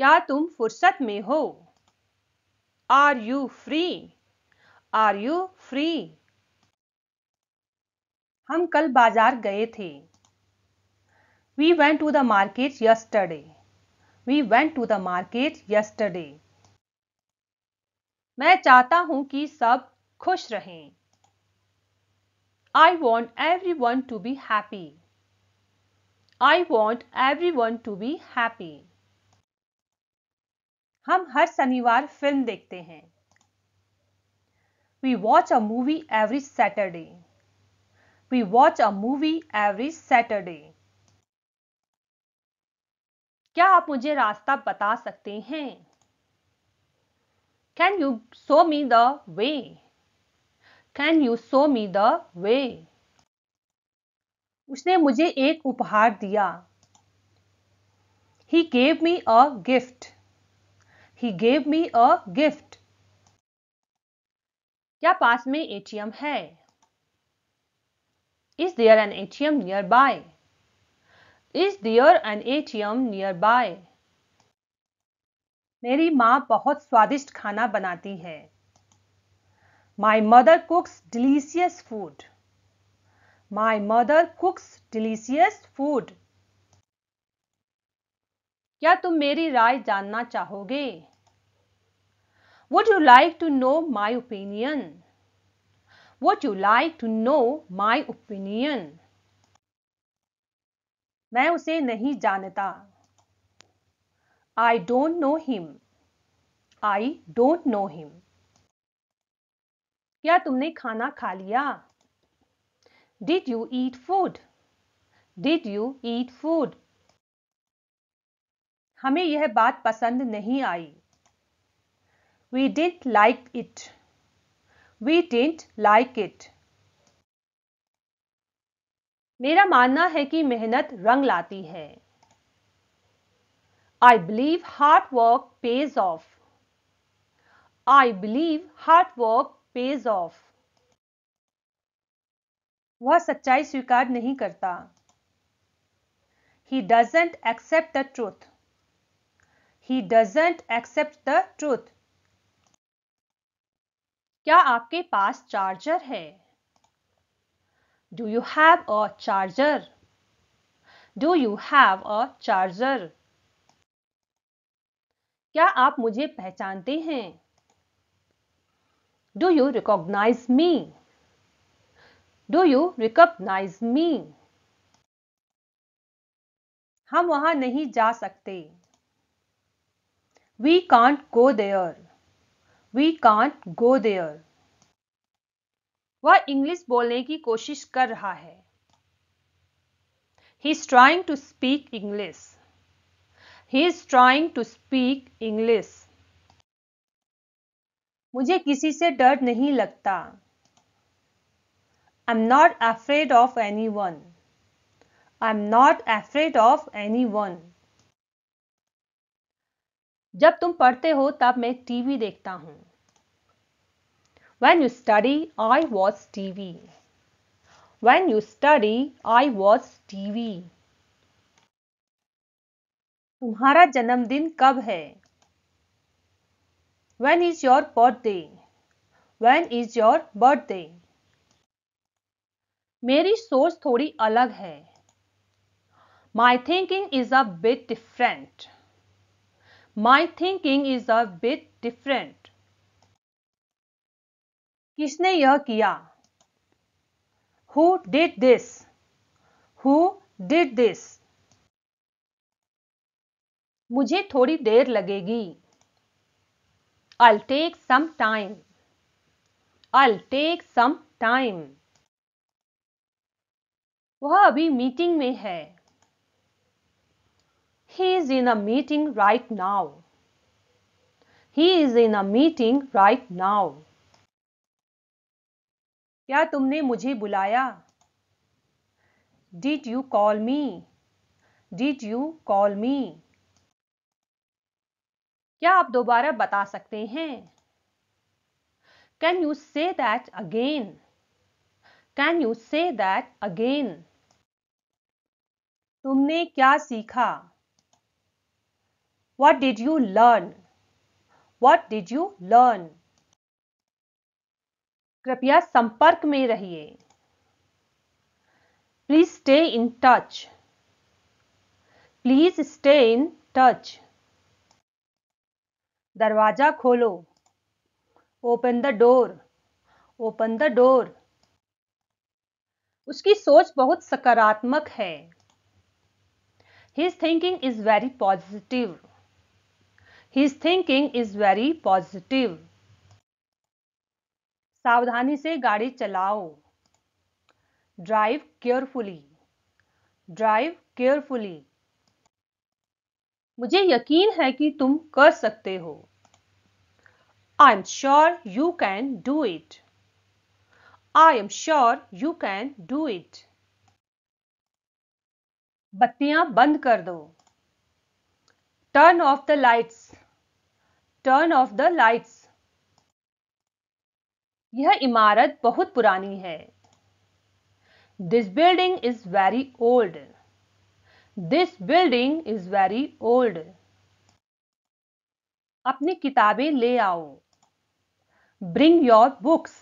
क्या तुम फुर्सत में हो? Are you free? Are you free? हम कल बाजार गए थे। We went to the market yesterday. We went to the market yesterday. मैं चाहता हूं कि सब खुश रहें। I want everyone to be happy. I want everyone to be happy. हम हर शनिवार फिल्म देखते हैं। We watch a movie every Saturday. We watch a movie every Saturday. क्या आप मुझे रास्ता बता सकते हैं? Can you show me the way? Can you show me the way? उसने मुझे एक उपहार दिया। He gave me a gift. He gave me a gift. क्या पास में एटीएम है? Is there an ATM nearby? Is there an ATM nearby? मेरी माँ बहुत स्वादिष्ट खाना बनाती है। My mother cooks delicious food. My mother cooks delicious food. क्या तुम मेरी राय जानना चाहोगे? Would you like to know my opinion? Would you like to know my opinion? मैं उसे नहीं जानता। I don't know him. I don't know him. क्या तुमने खाना खा लिया? Did you eat food? Did you eat food? हमें यह बात पसंद नहीं आई। We didn't like it. We didn't like it. मेरा मानना है कि मेहनत रंग लाती है। I believe hard work pays off. I believe hard work pays off. वह सच्चाई स्वीकार नहीं करता। He doesn't accept the truth. He doesn't accept the truth. क्या आपके पास चार्जर है? Do you have a charger? Do you have a charger? क्या आप मुझे पहचानते हैं? Do you recognize me? Do you recognize me? हम वहां नहीं जा सकते। We can't go there. We can't go there. वह इंग्लिश बोलने की कोशिश कर रहा है। He is trying to speak English. He is trying to speak English. मुझे किसी से डर नहीं लगता। I'm not afraid of anyone. I'm not afraid of anyone. जब तुम पढ़ते हो तब मैं टीवी देखता हूं। When you study, I watch TV. When you study, I watch TV. तुम्हारा जन्मदिन कब है? When is your birthday? When is your birthday? मेरी सोच थोड़ी अलग है। My thinking is a bit different. My thinking is a bit different. किसने यह किया? Who did this? Who did this? मुझे थोड़ी देर लगेगी। I'll take some time. I'll take some time. वह अभी मीटिंग में है। He is in a meeting right now. He is in a meeting right now. क्या तुमने मुझे बुलाया? Did you call me? Did you call me? क्या आप दोबारा बता सकते हैं? Can you say that again? Can you say that again? तुमने क्या सीखा? What did you learn? What did you learn? कृपया संपर्क में रहिए. Please stay in touch. Please stay in touch. दरवाजा खोलो. Open the door. Open the door. उसकी सोच बहुत सकारात्मक है. His thinking is very positive. His thinking is very positive. सावधानी से गाड़ी चलाओ. Drive carefully. Drive carefully. मुझे यकीन है कि तुम कर सकते हो. I'm sure you can do it. I am sure you can do it. बत्तियां बंद कर दो. Turn off the lights. Turn off the lights. यह इमारत बहुत पुरानी है. This building is very old. This building is very old. अपनी किताबें ले आओ. Bring your books.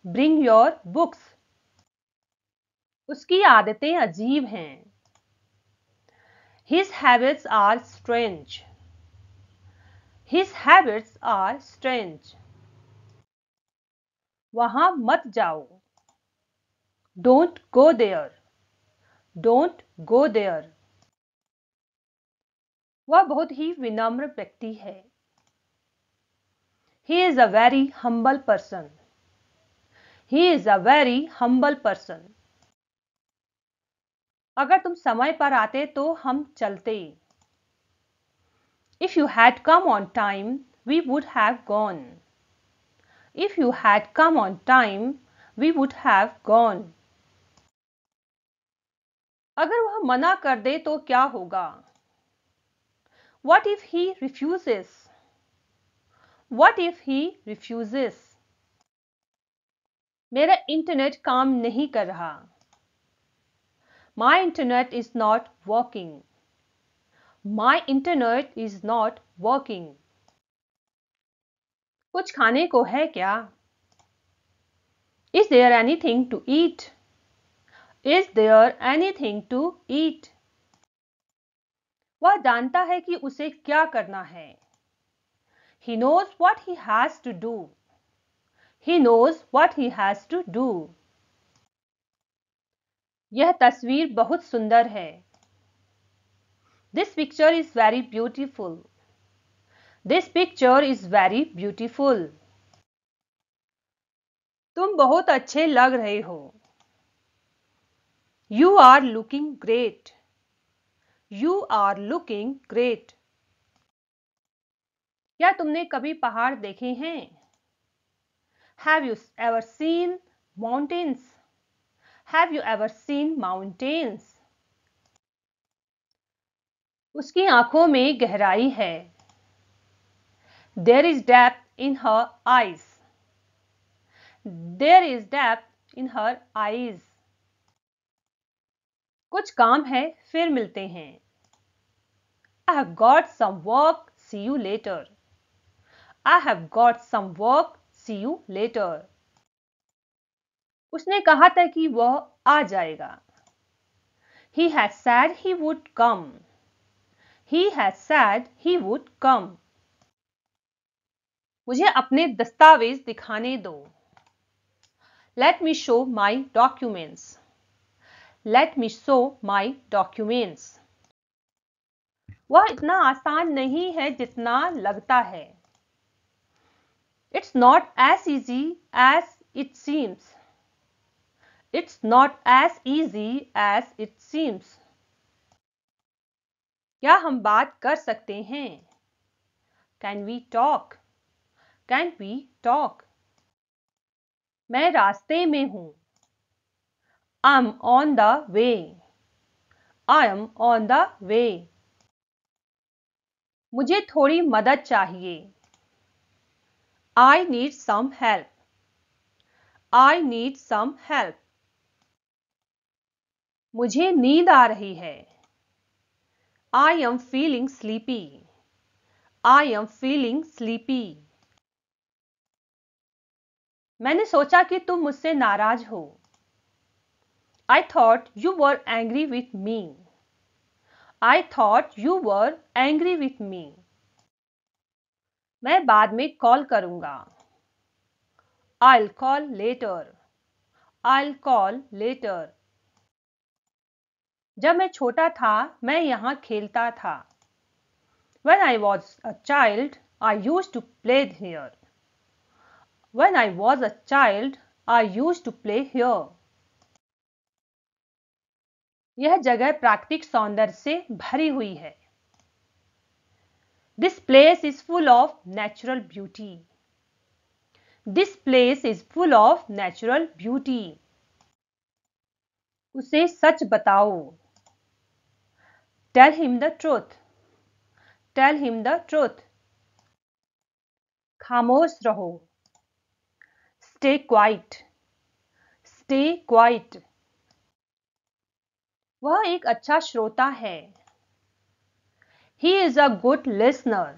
Bring your books. उसकी आदतें अजीब हैं. His habits are strange. His habits are strange. वहां मत जाओ. Don't go there. Don't go there. वह बहुत ही विनम्र व्यक्ति है. He is a very humble person. He is a very humble person. अगर तुम समय पर आते तो हम चलते. If you had come on time, we would have gone. If you had come on time, we would have gone. अगर वह मना कर दे तो क्या होगा? What if he refuses? What if he refuses? मेरा इंटरनेट काम नहीं कर रहा. My internet is not working. My internet is not working. कुछ खाने को है क्या? Is there anything to eat? Is there anything to eat? वह जानता है कि उसे क्या करना है. He knows what he has to do. He knows what he has to do. यह तस्वीर बहुत सुंदर है. This picture is very beautiful. This picture is very beautiful. तुम बहुत अच्छे लग रहे हो. You are looking great. You are looking great. क्या तुमने कभी पहाड़ देखे हैं? Have you ever seen mountains? Have you ever seen mountains? उसकी आंखों में गहराई है. There is depth in her eyes. There is depth in her eyes. कुछ काम है, फिर मिलते हैं. I have got some work. See you later. I have got some work. See you later. उसने कहा था कि वह आ जाएगा. He has said he would come. He has said he would come. मुझे अपने दस्तावेज दिखाने दो. Let me show my documents. Let me show my documents. वह इतना आसान नहीं है जितना लगता है. It's not as easy as it seems. It's not as easy as it seems. क्या हम बात कर सकते हैं? Can we talk? Can we talk? मैं रास्ते में हूं. I'm on the way. I am on the way. मुझे थोड़ी मदद चाहिए. I need some help. I need some help. मुझे नींद आ रही है. I am feeling sleepy. I am feeling sleepy. मैंने सोचा कि तुम मुझसे नाराज हो. I thought you were angry with me. I thought you were angry with me. मैं बाद में कॉल करूंगा. I'll call later. I'll call later. जब मैं छोटा था मैं यहाँ खेलता था. When I was a child, I used to play here. When I was a child, I used to play here. यह जगह प्राकृतिक सौंदर्य से भरी हुई है. This place is full of natural beauty. This place is full of natural beauty. उसे सच बताओ. Tell him the truth. Tell him the truth. खामोश रहो. Stay quiet. Stay quiet. वह एक अच्छा श्रोता है. He is a good listener.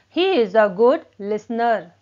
He is a good listener.